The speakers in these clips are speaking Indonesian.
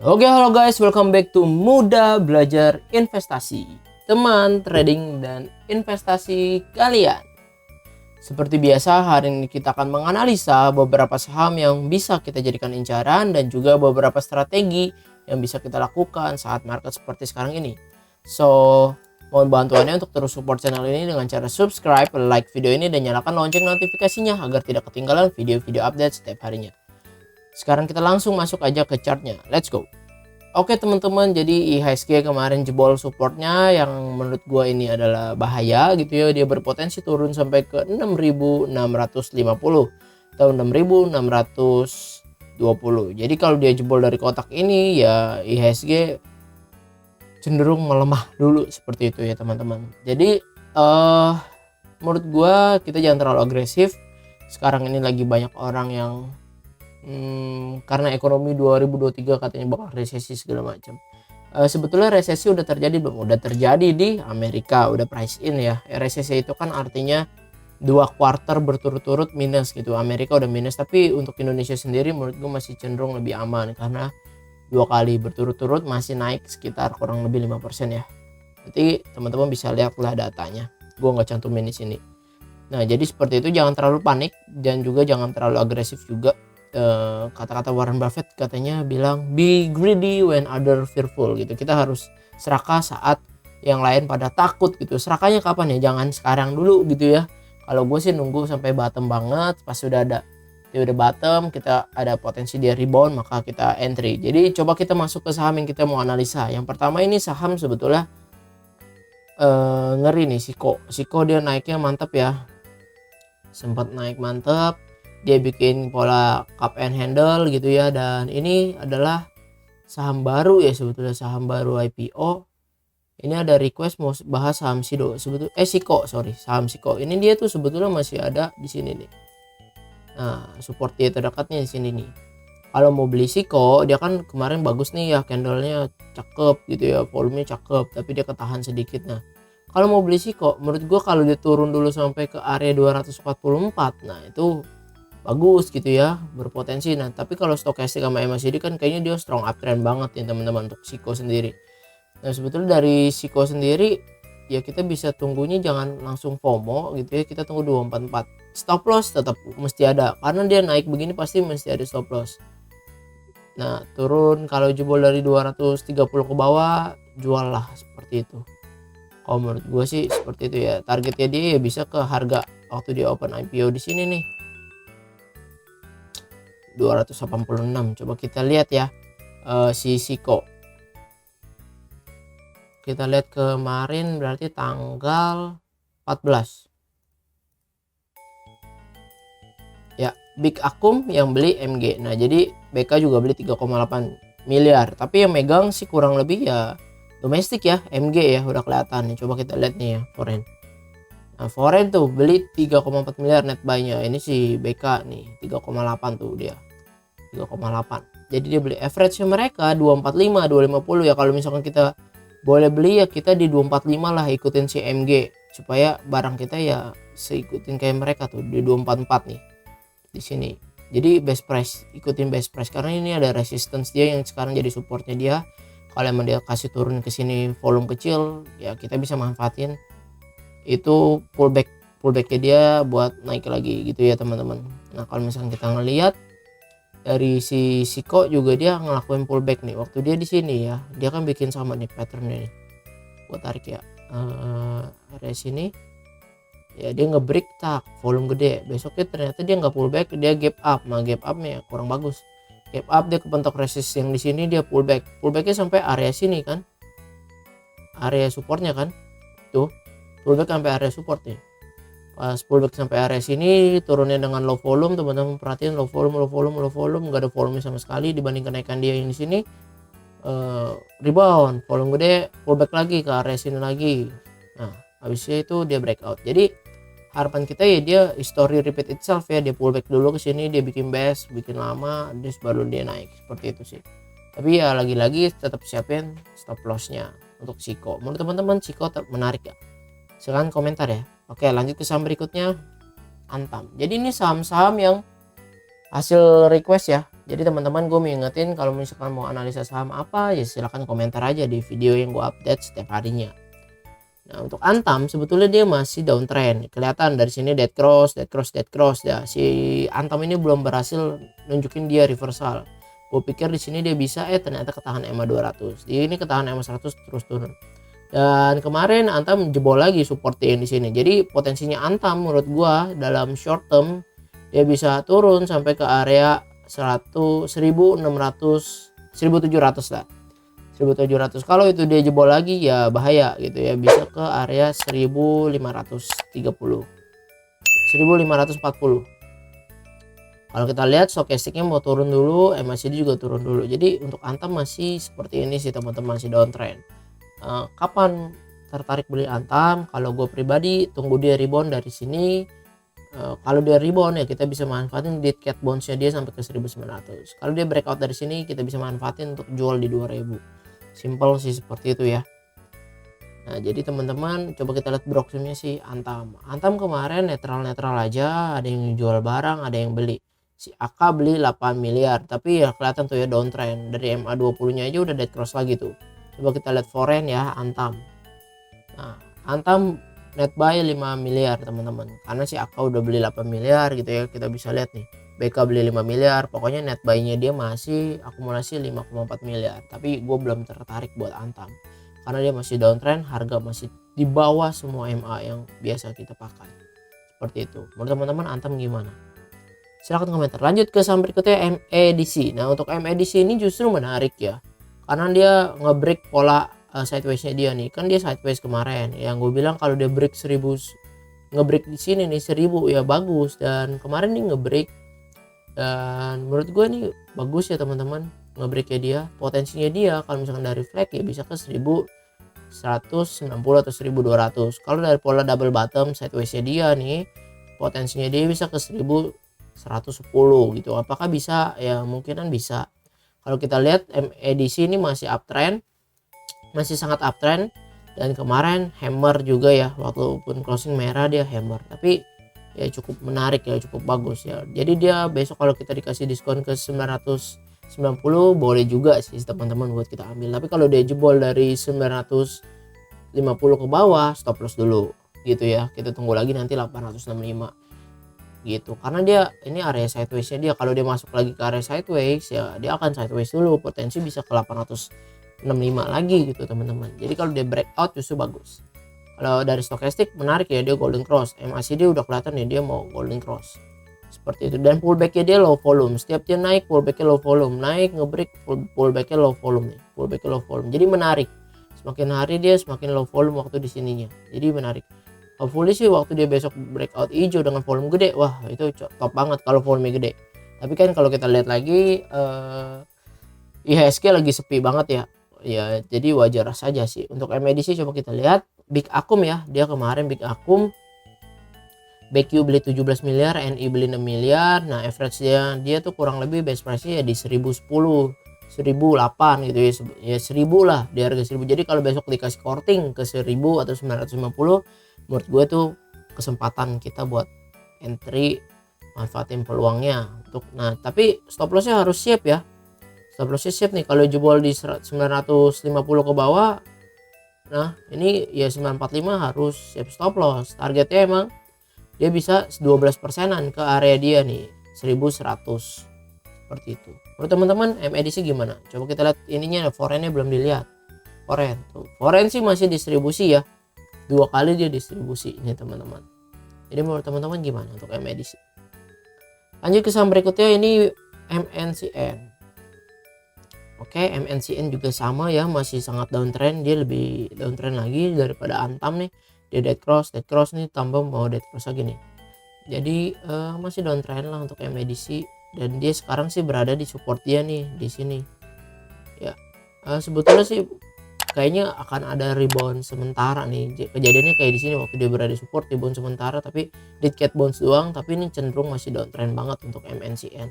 Oke, halo guys, welcome back to Muda Belajar Investasi, teman trading dan investasi kalian. Seperti biasa, hari ini kita akan menganalisa beberapa saham yang bisa kita jadikan incaran dan juga beberapa strategi yang bisa kita lakukan saat market seperti sekarang ini. So, mohon bantuannya untuk terus support channel ini dengan cara subscribe, like video ini, dan nyalakan lonceng notifikasinya agar tidak ketinggalan video-video update setiap harinya. Sekarang kita langsung masuk aja ke chartnya. Let's go. Oke teman-teman, jadi IHSG kemarin jebol supportnya yang menurut gua ini adalah bahaya gitu ya. Dia berpotensi turun sampai ke 6.650 atau 6.620. Jadi kalau dia jebol dari kotak ini ya IHSG cenderung melemah dulu seperti itu ya teman-teman. Jadi menurut gua kita jangan terlalu agresif. Sekarang ini lagi banyak orang yang karena ekonomi 2023 katanya bakal resesi segala macam. Sebetulnya resesi udah terjadi belum? Udah terjadi di Amerika, udah price in ya. Resesi itu kan artinya 2 kuartal berturut-turut minus gitu. Amerika udah minus, tapi untuk Indonesia sendiri menurut gue masih cenderung lebih aman karena 2 kali berturut-turut masih naik sekitar kurang lebih 5% ya. Nanti teman-teman bisa lihatlah datanya. Gue nggak cantumin di sini. Nah, jadi seperti itu, jangan terlalu panik dan juga jangan terlalu agresif juga. Kata-kata Warren Buffett katanya bilang be greedy when other fearful gitu. Kita harus serakah saat yang lain pada takut gitu. Serakahnya kapan ya? Jangan sekarang dulu gitu ya. Kalau gue sih nunggu sampai bottom banget. Pas sudah udah bottom, kita ada potensi dia rebound, maka kita entry. Jadi coba kita masuk ke saham yang kita mau analisa. Yang pertama ini saham sebetulnya ngeri nih, Siko dia naiknya mantap ya. Sempat naik mantap. Dia bikin pola cup and handle gitu ya, dan ini adalah saham baru ya, sebetulnya saham baru IPO. Ini ada request mau bahas saham Siko saham Siko. Ini dia tuh sebetulnya masih ada di sini nih. Nah, support dia terdekatnya di sini nih. Kalau mau beli Siko, dia kan kemarin bagus nih ya, candlenya cakep gitu ya, volumenya cakep, tapi dia ketahan sedikit. Nah, kalau mau beli Siko, menurut gua kalau dia turun dulu sampai ke area 244, nah itu bagus gitu ya, berpotensi. Nah, tapi kalau stokastik sama MACD kan kayaknya dia strong uptrend banget ya teman-teman untuk Siko sendiri. Nah, sebetulnya dari Siko sendiri ya kita bisa tunggunya jangan langsung FOMO gitu ya, kita tunggu 244. Stop loss tetap mesti ada karena dia naik begini pasti mesti ada stop loss. Nah, turun kalau jebol dari 230 ke bawah, jual lah seperti itu. Kalau menurut gue sih seperti itu ya. Targetnya dia ya bisa ke harga waktu dia open IPO di sini nih, 286. Coba kita lihat ya, si Siko. Kita lihat kemarin berarti tanggal 14. Ya, Big Akum yang beli MG. Nah, jadi BK juga beli 3,8 miliar. Tapi yang megang sih kurang lebih ya domestik ya, MG ya, udah kelihatan nih. Coba kita lihat nih ya, foreign. Nah, foreign tuh beli 3,4 miliar net buy-nya. Ini si BK nih 3,8 tuh dia. 3,8. Jadi dia beli average-nya mereka 245, 250 ya. Kalau misalkan kita boleh beli ya kita di 245 lah, ikutin si MG supaya barang kita ya seikutin kayak mereka tuh di 244 nih. Di sini. Jadi best price, ikutin best price karena ini ada resistance dia yang sekarang jadi supportnya dia. Kalau emang dia kasih turun ke sini volume kecil, ya kita bisa manfaatin itu pullbacknya dia buat naik lagi gitu ya teman-teman. Nah, kalau misalkan kita ngelihat dari si Siko juga dia ngelakuin pullback nih waktu dia di sini ya, dia kan bikin sama nih patternnya nih. Gua tarik ya area sini ya, dia ngebreak tak volume gede, besoknya ternyata dia nggak pullback, dia gap up. Nah, gap upnya kurang bagus, gap up dia kepentok resist yang di sini, dia pullbacknya sampai area sini kan, area supportnya kan tuh, pullback sampai area support nih. Pas pullback sampai area sini turunnya dengan low volume, teman-teman perhatiin, low volume, nggak ada volume sama sekali dibanding kenaikan dia yang di sini. Rebound volume gede, pullback lagi ke area sini lagi. Nah, habisnya itu dia breakout. Jadi harapan kita ya dia history repeat itself ya, dia pullback dulu ke sini, dia bikin base, bikin lama, terus baru dia naik seperti itu sih. Tapi ya lagi-lagi tetap siapin stop lossnya untuk Siko. Menurut teman-teman Siko menarik ya? Silahkan komentar ya. Oke, lanjut ke saham berikutnya, Antam. Jadi ini saham-saham yang hasil request ya, Jadi teman-teman, gue mau ingetin kalau misalkan mau analisa saham apa ya silahkan komentar aja di video yang gue update setiap harinya. Nah untuk Antam sebetulnya dia masih downtrend, kelihatan dari sini dead cross ya. Si Antam ini belum berhasil nunjukin dia reversal. Gue pikir di sini dia bisa, ternyata ketahan EMA 200. Dia ini ketahan EMA 100 terus turun. Dan kemarin Antam jebol lagi supportin di sini. Jadi potensinya Antam menurut gua dalam short term dia bisa turun sampai ke area 1600 1700 lah. 1700. Kalau itu dia jebol lagi ya bahaya gitu ya, bisa ke area 1530. 1540. Kalau kita lihat stokastiknya mau turun dulu, MACD juga turun dulu. Jadi untuk Antam masih seperti ini sih teman-teman, masih downtrend. Kapan tertarik beli Antam? Kalau gue pribadi tunggu dia rebound dari sini. Kalau dia rebound ya kita bisa manfaatin dead cat bounce-nya dia sampai ke 1900. Kalau dia breakout dari sini kita bisa manfaatin untuk jual di 2000. Simple sih seperti itu ya. Nah jadi teman-teman coba kita lihat broksumnya sih Antam. Antam kemarin netral-netral aja, ada yang jual barang, ada yang beli. Si AK beli 8 miliar, tapi ya kelihatan tuh ya downtrend. Dari MA20 nya aja udah dead cross lagi tuh. Coba kita lihat foreign ya Antam. Nah Antam net buy 5 miliar teman-teman, karena si AK udah beli 8 miliar gitu ya. Kita bisa lihat nih BK beli 5 miliar, pokoknya net buy nya dia masih akumulasi 5,4 miliar. Tapi gue belum tertarik buat Antam karena dia masih downtrend, harga masih di bawah semua MA yang biasa kita pakai. Seperti itu. Menurut teman-teman Antam gimana? Silahkan komentar. Lanjut ke saham berikutnya MEDC. Nah untuk MEDC ini justru menarik ya, karena dia nge-break pola sideways-nya dia nih. Kan dia sideways kemarin yang gue bilang kalau dia break 1000, nge-break di sini nih 1000 ya bagus. Dan kemarin nih nge-break, dan menurut gue nih bagus ya teman-teman nge-breaknya dia. Potensinya dia kalau misalkan dari flag ya bisa ke 1190 atau 1200. Kalau dari pola double bottom sideways-nya dia nih potensinya dia bisa ke 1110 gitu. Apakah bisa? Ya mungkinan bisa. Kalau kita lihat MEDC ini masih uptrend, masih sangat uptrend, dan kemarin hammer juga ya, walaupun closing merah dia hammer, tapi ya cukup menarik ya, cukup bagus ya. Jadi dia besok kalau kita dikasih diskon ke 990 boleh juga sih teman-teman buat kita ambil. Tapi kalau dia jebol dari 950 ke bawah stop loss dulu gitu ya. Kita tunggu lagi nanti 865 gitu, karena dia ini area sideways-nya dia. Kalau dia masuk lagi ke area sideways ya dia akan sideways dulu, potensi bisa ke 865 lagi gitu teman-teman. Jadi kalau dia breakout justru bagus. Kalau dari stokastik menarik ya, dia golden cross, MACD udah kelihatan ya dia mau golden cross seperti itu. Dan pullback-nya dia low volume, setiap dia naik pullback-nya low volume, naik ngebreak pullback-nya low volume nih, pullback-nya low volume. Jadi menarik, semakin hari dia semakin low volume waktu di sininya, jadi menarik. Hopefully sih waktu dia besok breakout hijau dengan volume gede, wah itu top banget kalau volume gede. Tapi kan kalau kita lihat lagi IHSG lagi sepi banget ya, jadi wajar saja sih. Untuk MEDC coba kita lihat Big Akum ya, dia kemarin Big Akum BQ beli 17 miliar, NI beli 6 miliar. Nah average dia tuh kurang lebih best price nya ya di 1010 1008 gitu ya 1000 lah di harga 1000. Jadi kalau besok dikasih korting ke 1000 atau 950, menurut gue tuh kesempatan kita buat entry, manfaatin peluangnya untuk. Nah tapi stop lossnya harus siap ya, stop lossnya siap nih kalau jebol di 950 ke bawah. Nah ini ya 945 harus siap stop loss. Targetnya emang dia bisa 12%an ke area dia nih 1100 seperti itu. Menurut teman-teman MEDC gimana? Coba kita lihat ininya, foreign-nya belum dilihat. Foreign tuh, foreign sih masih distribusi ya, 2 kali dia distribusi ini teman-teman. Jadi menurut teman-teman gimana untuk MEDC? Lanjut ke saham berikutnya, ini MNCN. Oke, MNCN juga sama ya, masih sangat downtrend. Dia lebih downtrend lagi daripada Antam nih. Dia dead cross nih, tambah mau dead cross lagi nih. Jadi masih downtrend lah untuk MEDC. Dan dia sekarang sih berada di support dia nih di sini ya. Sebetulnya sih kayaknya akan ada rebound sementara nih, kejadiannya kayak di sini waktu dia berada di support, rebound sementara tapi dead cat bounce doang. Tapi ini cenderung masih downtrend banget untuk MNCN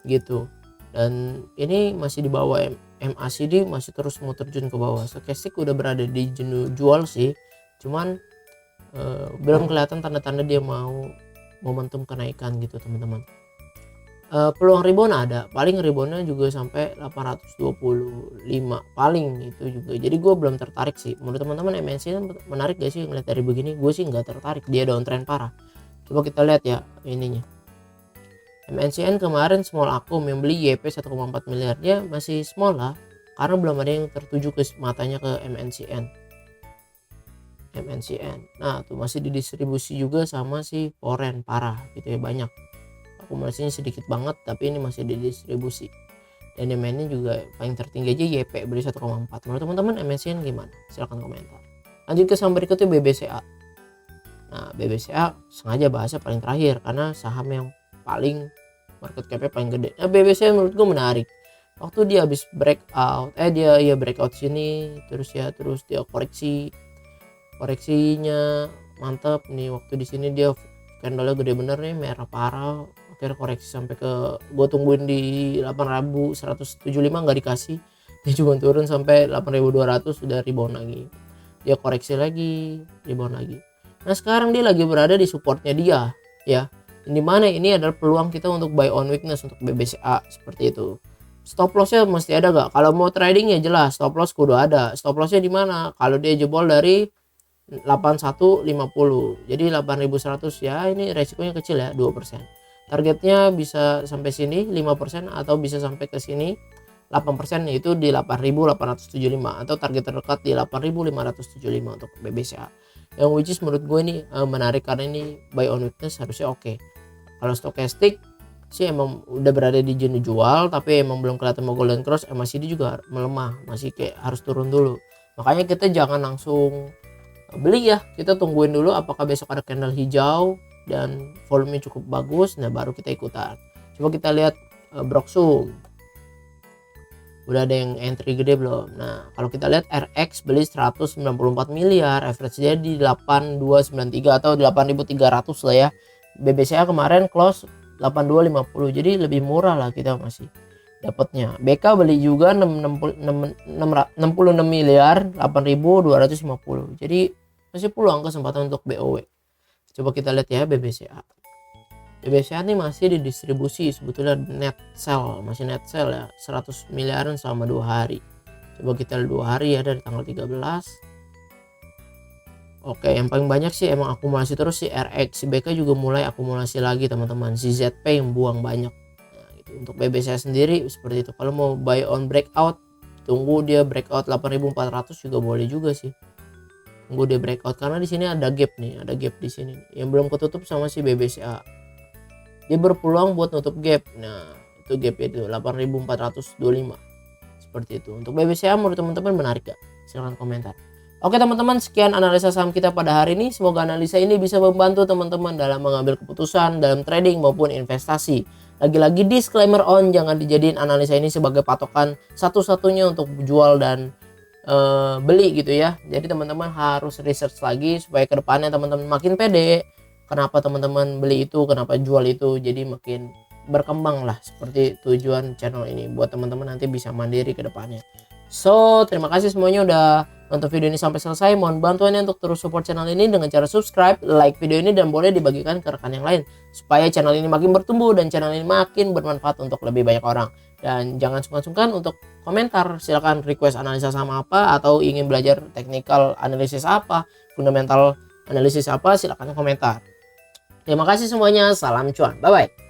gitu. Dan ini masih di bawah MACD, masih terus mau terjun ke bawah. Stokastik udah berada di jenuh jual sih, cuman belum kelihatan tanda-tanda dia mau momentum kenaikan gitu teman-teman. Peluang rebound ada, paling reboundnya juga sampai 825 paling itu juga. Jadi gue belum tertarik sih. Menurut teman-teman MNCN menarik gak sih ngeliat dari begini? Gue sih nggak tertarik, dia downtrend parah. Coba kita lihat ya ininya. MNCN kemarin small akum yang beli YP 1,4 miliar, dia masih small lah karena belum ada yang tertuju ke matanya ke MNCN. Nah tuh masih didistribusi juga sama si Foren parah gitu ya, banyak. Akumulasinya sedikit banget tapi ini masih didistribusi, dan demand-nya juga paling tertinggi aja YP beli 1,4. Menurut teman-teman MNCN gimana? Silahkan komentar. Lanjut ke saham berikutnya BBCA. Nah BBCA sengaja bahasnya paling terakhir karena saham yang paling market cap-nya paling gede. Nah BBCA menurut gue menarik. Waktu dia habis breakout, dia breakout sini terus dia koreksinya mantap nih. Waktu di sini dia candlenya gede bener nih, merah parah. Akhirnya koreksi sampai ke, gue tungguin di 8.175 nggak dikasih, dia cuma turun sampai 8.200 sudah rebound lagi, dia koreksi lagi, rebound lagi. Nah sekarang dia lagi berada di supportnya dia ya, di mana ini adalah peluang kita untuk buy on weakness untuk BBCA seperti itu. Stop lossnya mesti ada gak? Kalau mau trading ya jelas stop loss kudu ada. Stop lossnya di mana? Kalau dia jebol dari 8150, jadi 8100 ya, ini resikonya kecil ya, 2%. Targetnya bisa sampai sini 5% atau bisa sampai ke sini 8%, yaitu di 8.875, atau target terdekat di 8.575 untuk BBCA. Yang which is menurut gue ini menarik karena ini buy on weakness harusnya oke. Kalau stokastik sih emang udah berada di zona jual tapi emang belum kelihatan mau golden cross, MACD juga melemah, masih kayak harus turun dulu. Makanya kita jangan langsung beli ya, kita tungguin dulu apakah besok ada candle hijau dan volume cukup bagus, nah baru kita ikutan. Coba kita lihat Broksum udah ada yang entry gede belum. Nah kalau kita lihat RX beli 194 miliar, average dia di 8293 atau 8300 lah ya. BBCA kemarin close 8250, jadi lebih murah lah kita masih dapatnya. BK beli juga 66 miliar 8.250, jadi masih peluang kesempatan untuk BOW. Coba kita lihat ya BBCA. BBCA ini masih didistribusi sebetulnya net sell, masih net sell ya, 100 miliaran selama 2 hari. Coba kita lihat 2 hari ya, dari tanggal 13. Oke, yang paling banyak sih emang akumulasi terus si RX, si BK juga mulai akumulasi lagi teman-teman, si ZP yang buang banyak. Nah, gitu. Untuk BBCA sendiri seperti itu. Kalau mau buy on breakout, tunggu dia breakout 8.400 juga boleh juga sih. Tunggu dia breakout karena di sini ada gap nih, ada gap di sini yang belum ketutup sama si BBCA. Dia berpeluang buat nutup gap. Nah, itu gap itu 8.425. Seperti itu. Untuk BBCA menurut teman-teman menarik gak? Silahkan komentar. Oke teman-teman, sekian analisa saham kita pada hari ini. Semoga analisa ini bisa membantu teman-teman dalam mengambil keputusan dalam trading maupun investasi. Lagi-lagi disclaimer on, jangan dijadiin analisa ini sebagai patokan satu-satunya untuk jual dan beli gitu ya. Jadi teman-teman harus research lagi supaya kedepannya teman-teman makin pede. Kenapa teman-teman beli itu, kenapa jual itu, jadi makin berkembang lah, seperti tujuan channel ini buat teman-teman nanti bisa mandiri ke depannya. So terima kasih semuanya udah nonton video ini sampai selesai. Mohon bantuannya untuk terus support channel ini dengan cara subscribe, like video ini, dan boleh dibagikan ke rekan yang lain supaya channel ini makin bertumbuh dan channel ini makin bermanfaat untuk lebih banyak orang. Dan jangan sungkan-sungkan untuk komentar, silakan request analisa sama apa, atau ingin belajar technical analisis apa, fundamental analisis apa, silakan komentar. Terima kasih semuanya, salam cuan, bye bye.